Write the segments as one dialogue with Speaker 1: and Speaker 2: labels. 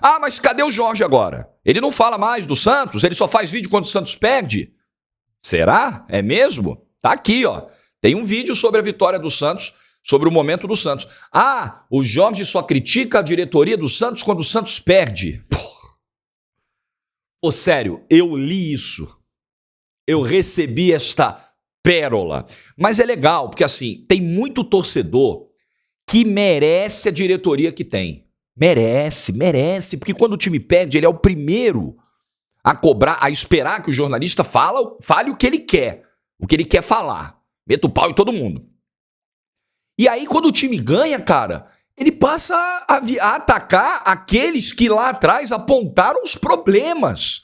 Speaker 1: Ah, mas cadê o Jorge agora? Ele não fala mais do Santos, ele só faz vídeo quando o Santos perde. Será? É mesmo? Tá aqui, ó. Tem um vídeo sobre a vitória do Santos, sobre o momento do Santos. Ah, o Jorge só critica a diretoria do Santos quando o Santos perde. Pô, sério, eu li isso. Eu recebi esta pérola. Mas é legal, porque assim, tem muito torcedor que merece a diretoria que tem. Merece, porque quando o time perde, ele é o primeiro a cobrar, a esperar que o jornalista fale o que ele quer falar. Meta o pau em todo mundo. E aí, quando o time ganha, cara, ele passa a atacar aqueles que lá atrás apontaram os problemas.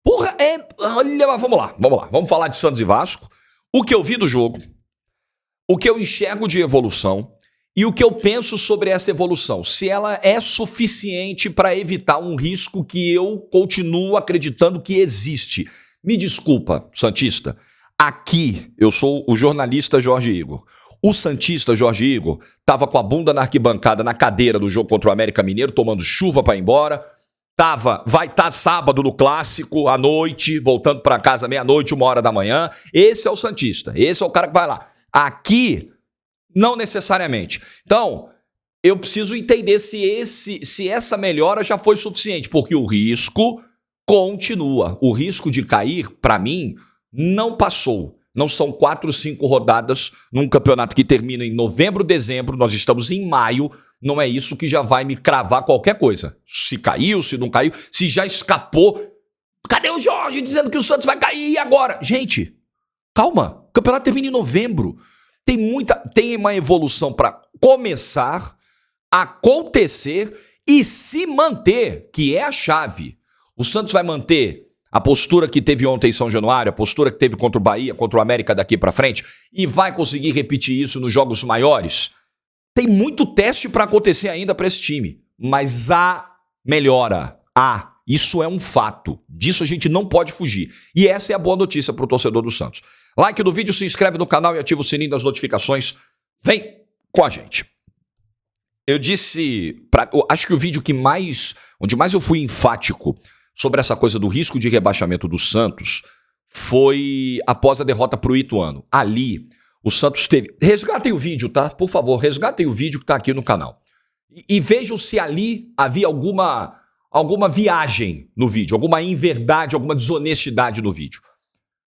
Speaker 1: Porra, olha, vamos lá. Vamos falar de Santos e Vasco. O que eu vi do jogo, o que eu enxergo de evolução e o que eu penso sobre essa evolução. Se ela é suficiente para evitar um risco que eu continuo acreditando que existe. Me desculpa, santista. Aqui eu sou o jornalista Jorge Igor. O santista Jorge Igor estava com a bunda na arquibancada, na cadeira do jogo contra o América Mineiro, tomando chuva para ir embora. Vai estar sábado no Clássico, à noite, voltando para casa meia-noite, 1h da manhã. Esse é o santista, esse é o cara que vai lá. Aqui, não necessariamente. Então, eu preciso entender se essa melhora já foi suficiente, porque o risco continua. O risco de cair, para mim, não passou. Não são 4, 5 rodadas num campeonato que termina em novembro, dezembro, nós estamos em maio, não é isso que já vai me cravar qualquer coisa. Se caiu, se não caiu, se já escapou. Cadê o Jorge dizendo que o Santos vai cair e agora? Gente, calma, o campeonato termina em novembro. Tem uma evolução para começar, acontecer e se manter, que é a chave. O Santos vai manter a postura que teve ontem em São Januário, a postura que teve contra o Bahia, contra o América daqui pra frente, e vai conseguir repetir isso nos jogos maiores? Tem muito teste pra acontecer ainda pra esse time, mas há melhora. Isso é um fato. Disso a gente não pode fugir. E essa é a boa notícia pro torcedor do Santos. Like no vídeo, se inscreve no canal e ativa o sininho das notificações. Vem com a gente. Eu disse, acho que o vídeo onde mais eu fui enfático sobre essa coisa do risco de rebaixamento do Santos foi após a derrota pro Ituano. Ali, o Santos teve... Resgatem o vídeo, tá? Por favor, resgatem o vídeo que tá aqui no canal. E vejam se ali havia alguma viagem no vídeo, alguma inverdade, alguma desonestidade no vídeo.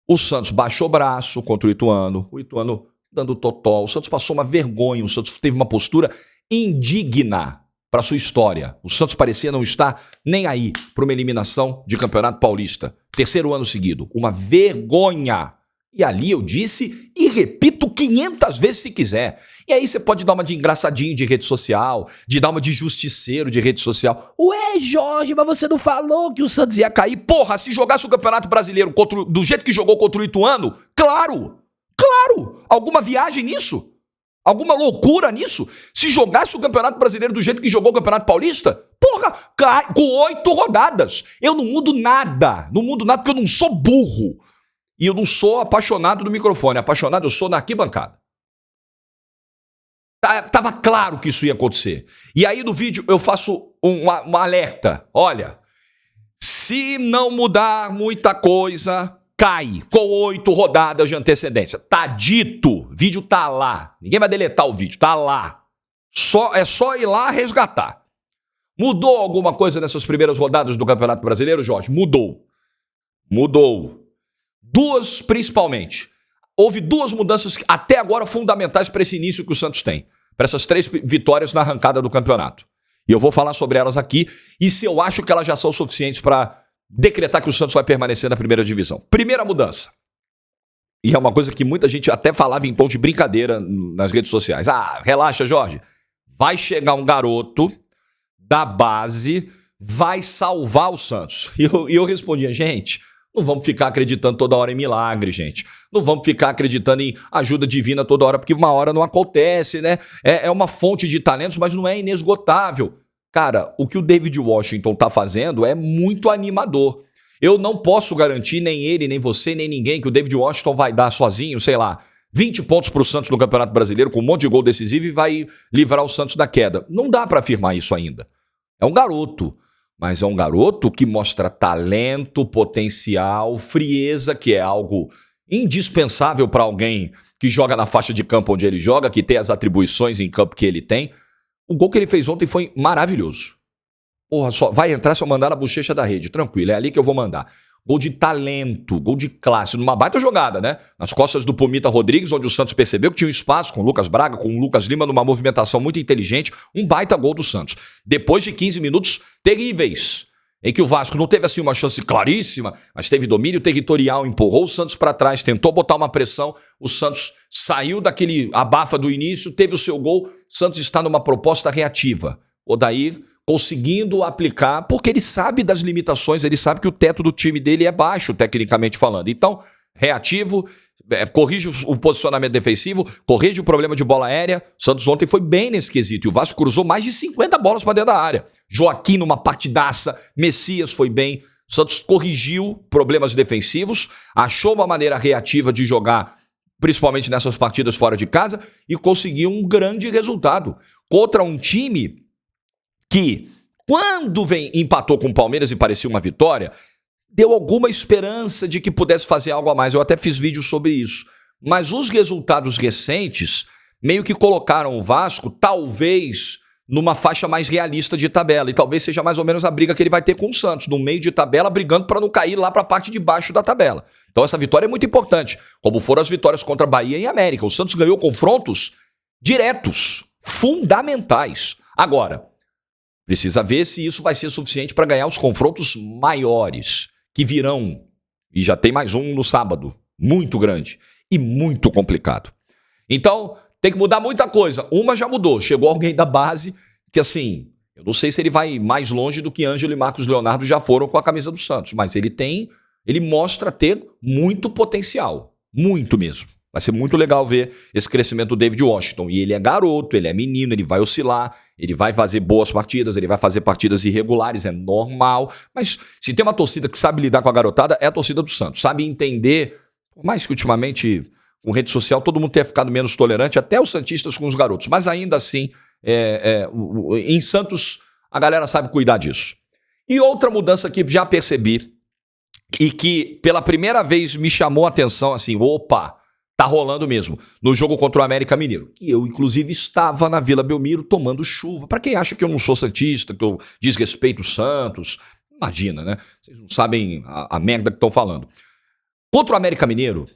Speaker 1: O Santos baixou o braço contra o Ituano dando totó, o Santos passou uma vergonha, o Santos teve uma postura indigna para sua história. O Santos parecia não estar nem aí para uma eliminação de Campeonato Paulista. 3º ano seguido. Uma vergonha. E ali eu disse e repito 500 vezes se quiser. E aí você pode dar uma de engraçadinho de rede social, de dar uma de justiceiro de rede social. Ué, Jorge, mas você não falou que o Santos ia cair? Porra, se jogasse o Campeonato Brasileiro do jeito que jogou contra o Ituano, claro! Alguma viagem nisso? Alguma loucura nisso? Se jogasse o Campeonato Brasileiro do jeito que jogou o Campeonato Paulista? Porra, com 8 rodadas. Eu não mudo nada. Não mudo nada porque eu não sou burro. E eu não sou apaixonado no microfone. Apaixonado eu sou na arquibancada. Tava claro que isso ia acontecer. E aí no vídeo eu faço um alerta. Olha, se não mudar muita coisa... cai com 8 rodadas de antecedência. Tá dito. O vídeo tá lá. Ninguém vai deletar o vídeo. Tá lá. É só ir lá resgatar. Mudou alguma coisa nessas primeiras rodadas do Campeonato Brasileiro, Jorge? Mudou. 2 principalmente. Houve 2 mudanças até agora fundamentais para esse início que o Santos tem. Para essas 3 vitórias na arrancada do campeonato. E eu vou falar sobre elas aqui. E se eu acho que elas já são suficientes para decretar que o Santos vai permanecer na primeira divisão. Primeira mudança. E é uma coisa que muita gente até falava em tom de brincadeira nas redes sociais. Relaxa, Jorge. Vai chegar um garoto da base, vai salvar o Santos. E eu respondia, gente, não vamos ficar acreditando toda hora em milagre, gente. Não vamos ficar acreditando em ajuda divina toda hora, porque uma hora não acontece, né? É uma fonte de talentos, mas não é inesgotável. Cara, o que o David Washington tá fazendo é muito animador. Eu não posso garantir, nem ele, nem você, nem ninguém, que o David Washington vai dar sozinho, sei lá, 20 pontos pro Santos no Campeonato Brasileiro, com um monte de gol decisivo e vai livrar o Santos da queda. Não dá pra afirmar isso ainda. É um garoto. Mas é um garoto que mostra talento, potencial, frieza, que é algo indispensável para alguém que joga na faixa de campo onde ele joga, que tem as atribuições em campo que ele tem. O gol que ele fez ontem foi maravilhoso. Porra, só vai entrar se eu mandar na bochecha da rede, tranquilo, é ali que eu vou mandar. Gol de talento, gol de classe, numa baita jogada, né? Nas costas do Pumita Rodrigues, onde o Santos percebeu que tinha um espaço com o Lucas Braga, com o Lucas Lima, numa movimentação muito inteligente, um baita gol do Santos. Depois de 15 minutos terríveis, em que o Vasco não teve assim uma chance claríssima, mas teve domínio territorial, empurrou o Santos para trás, tentou botar uma pressão, o Santos saiu daquele abafa do início, teve o seu gol, o Santos está numa proposta reativa. Odair conseguindo aplicar, porque ele sabe das limitações, ele sabe que o teto do time dele é baixo, tecnicamente falando. Então, reativo, corrige o posicionamento defensivo, corrige o problema de bola aérea. O Santos ontem foi bem nesse quesito, e o Vasco cruzou mais de 50 bolas para dentro da área. Joaquim numa partidaça, Messias foi bem. O Santos corrigiu problemas defensivos, achou uma maneira reativa de jogar, principalmente nessas partidas fora de casa, e conseguiu um grande resultado contra um time que, quando empatou com o Palmeiras e parecia uma vitória, deu alguma esperança de que pudesse fazer algo a mais. Eu até fiz vídeo sobre isso. Mas os resultados recentes meio que colocaram o Vasco, talvez, numa faixa mais realista de tabela. E talvez seja mais ou menos a briga que ele vai ter com o Santos, no meio de tabela, brigando para não cair lá para a parte de baixo da tabela. Então essa vitória é muito importante, como foram as vitórias contra Bahia e América. O Santos ganhou confrontos diretos, fundamentais. Agora, precisa ver se isso vai ser suficiente para ganhar os confrontos maiores, que virão, e já tem mais um no sábado, muito grande e muito complicado. Então, tem que mudar muita coisa. Uma já mudou, chegou alguém da base que, assim, eu não sei se ele vai mais longe do que Ângelo e Marcos Leonardo já foram com a camisa do Santos, mas ele mostra ter muito potencial, muito mesmo. Vai ser muito legal ver esse crescimento do David Washington. E ele é garoto, ele é menino, ele vai oscilar, ele vai fazer boas partidas, ele vai fazer partidas irregulares, é normal. Mas se tem uma torcida que sabe lidar com a garotada, é a torcida do Santos. Sabe entender, por mais que ultimamente com rede social todo mundo tenha ficado menos tolerante, até os santistas com os garotos. Mas ainda assim, em Santos, a galera sabe cuidar disso. E outra mudança que já percebi e que pela primeira vez me chamou a atenção, assim, opa, tá rolando mesmo, no jogo contra o América Mineiro, que eu, inclusive, estava na Vila Belmiro tomando chuva. Para quem acha que eu não sou santista, que eu desrespeito o Santos, imagina, né? Vocês não sabem a merda que estão falando. Contra o América Mineiro,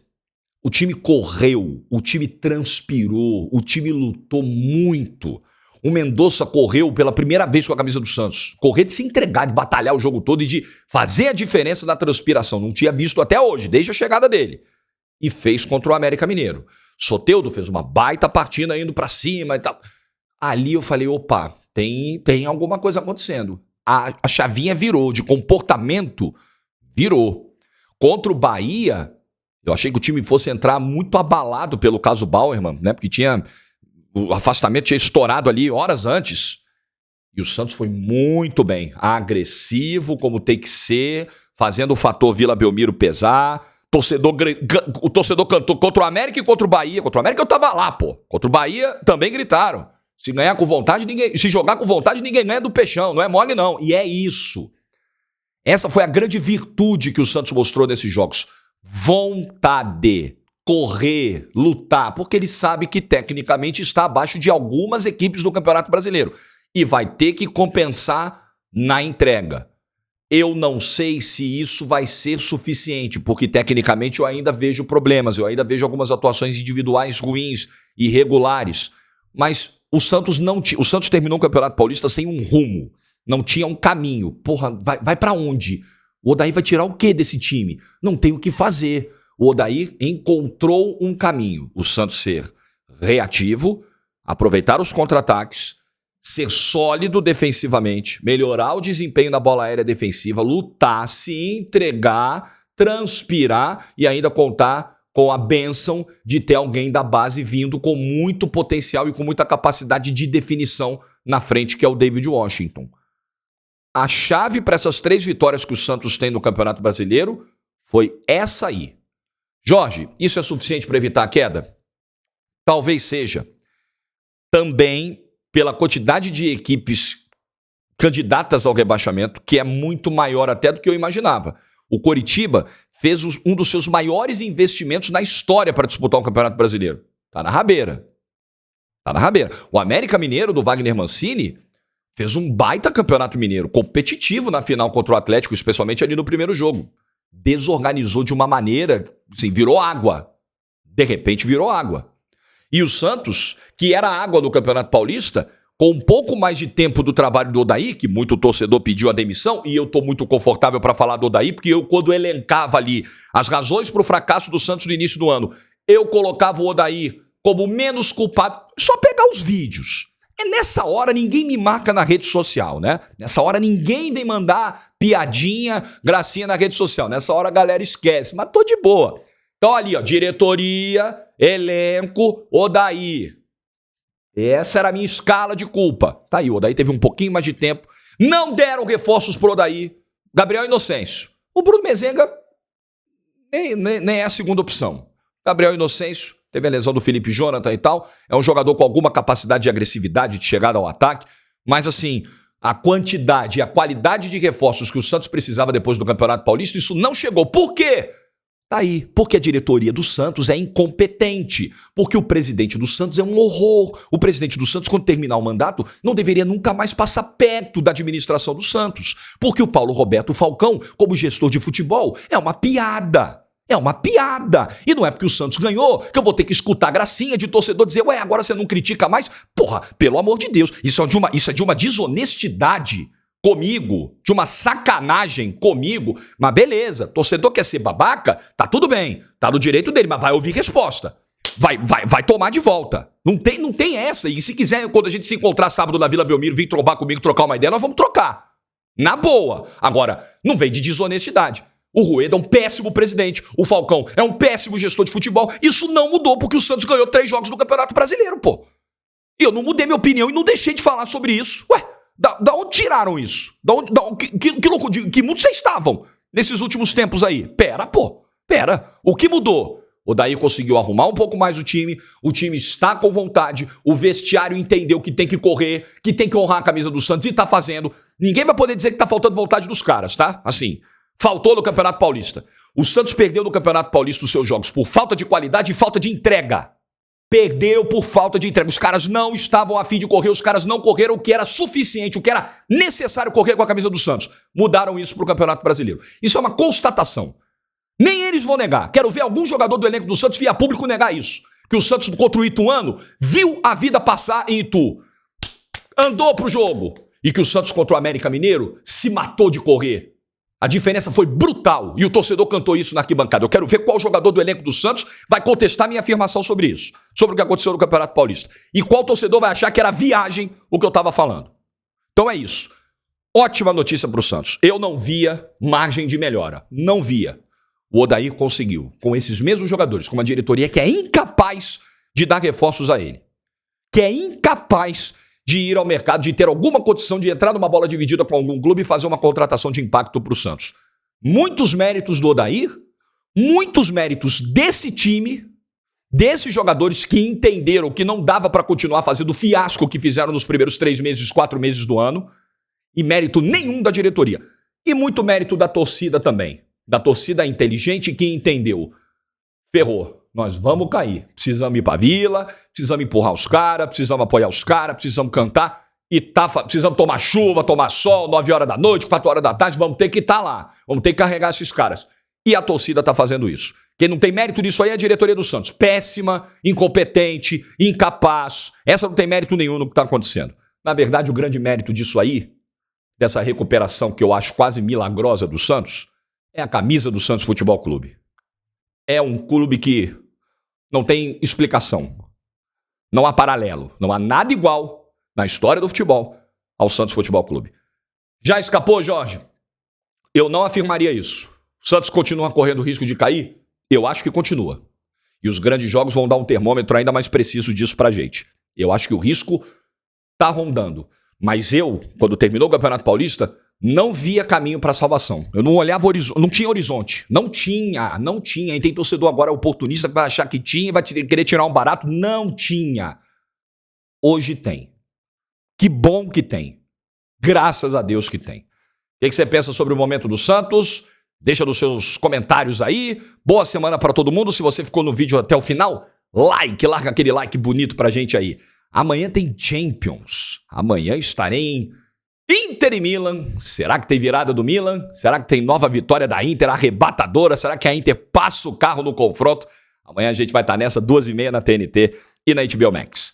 Speaker 1: o time correu, o time transpirou, o time lutou muito. O Mendonça correu pela primeira vez com a camisa do Santos. Correr de se entregar, de batalhar o jogo todo e de fazer a diferença na transpiração. Não tinha visto até hoje, desde a chegada dele. E fez contra o América Mineiro. Soteldo fez uma baita partida indo pra cima e tal. Ali eu falei, opa, tem alguma coisa acontecendo. A chavinha virou, de comportamento virou. Contra o Bahia, eu achei que o time fosse entrar muito abalado pelo caso Bauerman, né? Porque o afastamento tinha estourado ali horas antes. E o Santos foi muito bem, agressivo, como tem que ser, fazendo o fator Vila Belmiro pesar. O torcedor cantou contra o América e contra o Bahia. Contra o América eu tava lá, pô. Contra o Bahia também gritaram. Se ganhar com vontade, se jogar com vontade, ninguém ganha do Peixão. Não é mole, não. E é isso. Essa foi a grande virtude que o Santos mostrou nesses jogos. Vontade. Correr, lutar. Porque ele sabe que tecnicamente está abaixo de algumas equipes do Campeonato Brasileiro. E vai ter que compensar na entrega. Eu não sei se isso vai ser suficiente, porque tecnicamente eu ainda vejo problemas, eu ainda vejo algumas atuações individuais ruins, irregulares, mas o Santos terminou o Campeonato Paulista sem um rumo, não tinha um caminho. Porra, vai pra onde? O Odair vai tirar o quê desse time? Não tem o que fazer. O Odair encontrou um caminho, o Santos ser reativo, aproveitar os contra-ataques, ser sólido defensivamente, melhorar o desempenho na bola aérea defensiva, lutar, se entregar, transpirar e ainda contar com a bênção de ter alguém da base vindo com muito potencial e com muita capacidade de definição na frente, que é o David Washington. A chave para essas 3 vitórias que o Santos tem no Campeonato Brasileiro foi essa aí. Jorge, isso é suficiente para evitar a queda? Talvez seja. Também pela quantidade de equipes candidatas ao rebaixamento, que é muito maior até do que eu imaginava. O Coritiba fez um dos seus maiores investimentos na história para disputar um Campeonato Brasileiro. Tá na rabeira. Tá na rabeira. O América Mineiro, do Wagner Mancini, fez um baita Campeonato Mineiro, competitivo na final contra o Atlético, especialmente ali no primeiro jogo. Desorganizou de uma maneira, assim, virou água. De repente virou água. E o Santos, que era água no Campeonato Paulista, com um pouco mais de tempo do trabalho do Odair, que muito torcedor pediu a demissão, e eu estou muito confortável para falar do Odair, porque eu, quando elencava ali as razões para o fracasso do Santos no início do ano, eu colocava o Odair como menos culpado. Só pegar os vídeos. Nessa hora ninguém me marca na rede social, né? Nessa hora ninguém vem mandar piadinha, gracinha na rede social. Nessa hora a galera esquece, mas tô de boa. Então ali, ó, diretoria, elenco, Odair. Essa era a minha escala de culpa. Tá aí, o Odair teve um pouquinho mais de tempo. Não deram reforços pro Odair. Gabriel Inocêncio. O Bruno Mezenga nem é a segunda opção. Gabriel Inocêncio, teve a lesão do Felipe Jonathan e tal. É um jogador com alguma capacidade de agressividade, de chegada ao ataque. Mas assim, a quantidade e a qualidade de reforços que o Santos precisava depois do Campeonato Paulista, isso não chegou. Por quê? Tá aí, porque a diretoria do Santos é incompetente, porque o presidente do Santos é um horror. O presidente do Santos, quando terminar o mandato, não deveria nunca mais passar perto da administração do Santos, porque o Paulo Roberto Falcão, como gestor de futebol, é uma piada. É uma piada. E não é porque o Santos ganhou que eu vou ter que escutar a gracinha de torcedor dizer, ué, agora você não critica mais? Porra, pelo amor de Deus, isso é de uma desonestidade comigo, de uma sacanagem comigo, mas beleza, torcedor quer ser babaca, tá tudo bem, tá no direito dele, mas vai ouvir resposta, vai tomar de volta, não tem essa, e se quiser, quando a gente se encontrar sábado na Vila Belmiro, vir trombar comigo, trocar uma ideia, nós vamos trocar, na boa, agora, não vem de desonestidade. O Rueda é um péssimo presidente, o Falcão é um péssimo gestor de futebol, isso não mudou porque o Santos ganhou 3 jogos do Campeonato Brasileiro, pô, e eu não mudei minha opinião e não deixei de falar sobre isso, ué. Da onde tiraram isso? Que mundo vocês estavam nesses últimos tempos aí? Pera. O que mudou? O Odair conseguiu arrumar um pouco mais o time está com vontade, o vestiário entendeu que tem que correr, que tem que honrar a camisa do Santos e tá fazendo. Ninguém vai poder dizer que tá faltando vontade dos caras, tá? Assim, faltou no Campeonato Paulista. O Santos perdeu no Campeonato Paulista os seus jogos por falta de qualidade e falta de entrega. Perdeu por falta de entrega. Os caras não estavam a fim de correr, os caras não correram o que era suficiente, o que era necessário correr com a camisa do Santos. Mudaram isso para o Campeonato Brasileiro. Isso é uma constatação. Nem eles vão negar. Quero ver algum jogador do elenco do Santos via público negar isso. Que o Santos contra o Ituano viu a vida passar em Itu. Andou pro jogo. E que o Santos contra o América Mineiro se matou de correr. A diferença foi brutal e o torcedor cantou isso na arquibancada. Eu quero ver qual jogador do elenco do Santos vai contestar minha afirmação sobre isso, sobre o que aconteceu no Campeonato Paulista. E qual torcedor vai achar que era viagem o que eu estava falando. Então é isso. Ótima notícia para o Santos. Eu não via margem de melhora. Não via. O Odair conseguiu, com esses mesmos jogadores, com uma diretoria que é incapaz de dar reforços a ele. Que é incapaz de ir ao mercado, de ter alguma condição de entrar numa bola dividida com algum clube e fazer uma contratação de impacto para o Santos. Muitos méritos do Odair, muitos méritos desse time, desses jogadores que entenderam que não dava para continuar fazendo o fiasco que fizeram nos primeiros 3 meses, 4 meses do ano, e mérito nenhum da diretoria. E muito mérito da torcida também. Da torcida inteligente que entendeu. Ferrou. Nós vamos cair. Precisamos ir pra vila, precisamos empurrar os caras, precisamos apoiar os caras, precisamos cantar. Precisamos tomar chuva, tomar sol, 9 horas da noite, 4 horas da tarde, vamos ter que estar lá. Vamos ter que carregar esses caras. E a torcida tá fazendo isso. Quem não tem mérito disso aí é a diretoria do Santos. Péssima, incompetente, incapaz. Essa não tem mérito nenhum no que tá acontecendo. Na verdade, o grande mérito disso aí, dessa recuperação que eu acho quase milagrosa do Santos, é a camisa do Santos Futebol Clube. É um clube que não tem explicação. Não há paralelo. Não há nada igual na história do futebol ao Santos Futebol Clube. Já escapou, Jorge? Eu não afirmaria isso. O Santos continua correndo risco de cair? Eu acho que continua. E os grandes jogos vão dar um termômetro ainda mais preciso disso pra gente. Eu acho que o risco tá rondando. Mas eu, quando terminou o Campeonato Paulista, não via caminho para a salvação. Eu não olhava horizonte, não tinha horizonte. Não tinha. E tem torcedor agora oportunista que vai achar que tinha e vai querer tirar um barato. Não tinha. Hoje tem. Que bom que tem. Graças a Deus que tem. O que você pensa sobre o momento do Santos? Deixa nos seus comentários aí. Boa semana para todo mundo. Se você ficou no vídeo até o final, larga aquele like bonito pra gente aí. Amanhã tem Champions. Amanhã estarei em Inter e Milan. Será que tem virada do Milan? Será que tem nova vitória da Inter arrebatadora? Será que a Inter passa o carro no confronto? Amanhã a gente vai estar nessa 2h30 na TNT e na HBO Max.